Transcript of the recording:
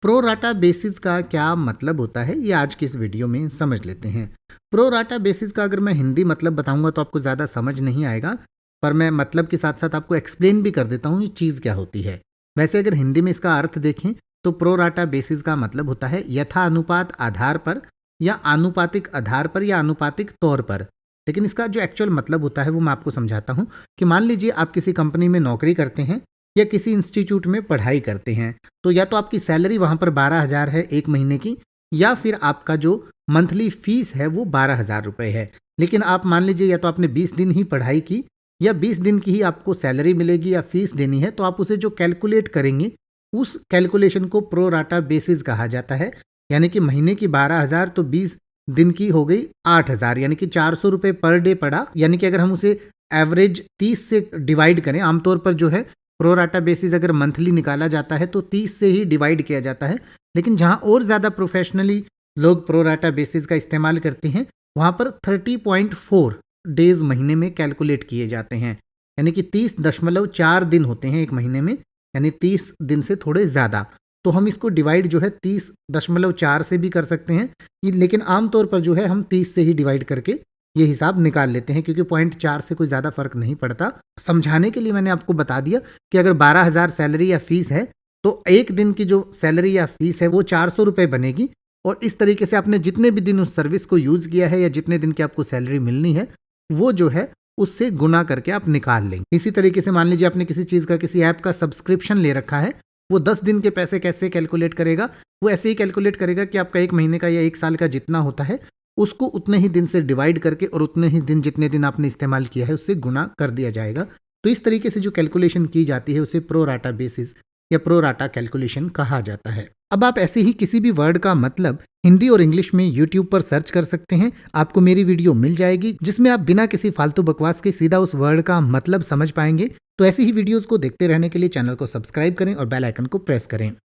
Pro rata basis का क्या मतलब होता है ये आज की इस वीडियो में समझ लेते हैं। प्रो राटा बेसिस का अगर मैं हिंदी मतलब बताऊंगा तो आपको ज़्यादा समझ नहीं आएगा, पर मैं मतलब के साथ साथ आपको एक्सप्लेन भी कर देता हूँ ये चीज़ क्या होती है। वैसे अगर हिंदी में इसका अर्थ देखें तो प्रो राटा बेसिस का मतलब होता है यथानुपात आधार पर या आनुपातिक आधार पर या आनुपातिक तौर पर। लेकिन इसका जो एक्चुअल मतलब होता है वो मैं आपको समझाता हूँ कि मान लीजिए आप किसी कंपनी में नौकरी करते हैं या किसी इंस्टीट्यूट में पढ़ाई करते हैं, तो या तो आपकी सैलरी वहाँ पर 12,000 है एक महीने की, या फिर आपका जो मंथली फीस है वो 12,000 रुपये है। लेकिन आप मान लीजिए या तो आपने 20 दिन ही पढ़ाई की या 20 दिन की ही आपको सैलरी मिलेगी या फीस देनी है, तो आप उसे जो कैलकुलेट करेंगे उस कैलकुलेशन को प्रो राटा बेसिस कहा जाता है। यानी कि महीने की 12,000 तो 20 दिन की हो गई 8,000, यानी कि 400 रुपये पर डे पड़ा। यानी कि अगर हम उसे एवरेज 30 से डिवाइड करें, आमतौर पर जो है प्रो राटा बेसिस अगर मंथली निकाला जाता है तो 30 से ही डिवाइड किया जाता है। लेकिन जहां और ज़्यादा प्रोफेशनली लोग प्रो राटा बेसिस का इस्तेमाल करते हैं वहां पर 30.4 डेज महीने में कैलकुलेट किए जाते हैं। यानी कि 30.4 दिन होते हैं एक महीने में, यानी 30 दिन से थोड़े ज़्यादा। तो हम इसको डिवाइड जो है 30.4 से भी कर सकते हैं, लेकिन आमतौर पर जो है हम 30 से ही डिवाइड करके ये हिसाब निकाल लेते हैं, क्योंकि 0.4 से कोई ज़्यादा फर्क नहीं पड़ता। समझाने के लिए मैंने आपको बता दिया कि अगर 12,000 सैलरी या फीस है तो एक दिन की जो सैलरी या फीस है वो 400 रुपये बनेगी। और इस तरीके से आपने जितने भी दिन उस सर्विस को यूज़ किया है या जितने दिन की आपको सैलरी मिलनी है वो जो है उससे गुना करके आप निकाल लेंगे। इसी तरीके से मान लीजिए आपने किसी चीज़ का, किसी ऐप का सब्सक्रिप्शन ले रखा है, वो 10 दिन के पैसे कैसे कैलकुलेट करेगा? वो ऐसे ही कैलकुलेट करेगा कि आपका एक महीने का या एक साल का जितना होता है उसको उतने ही दिन से डिवाइड करके और उतने ही दिन जितने दिन आपने इस्तेमाल किया है उससे गुना कर दिया जाएगा। तो इस तरीके से जो कैलकुलेशन की जाती है उसे प्रो राटा बेसिस या प्रो राटा कैलकुलेशन कहा जाता है। अब आप ऐसे ही किसी भी वर्ड का मतलब हिंदी और इंग्लिश में यूट्यूब पर सर्च कर सकते हैं, आपको मेरी वीडियो मिल जाएगी जिसमें आप बिना किसी फालतू बकवास के सीधा उस वर्ड का मतलब समझ पाएंगे। तो ऐसी ही वीडियोस को देखते रहने के लिए चैनल को सब्सक्राइब करें और बेल आइकन को प्रेस करें।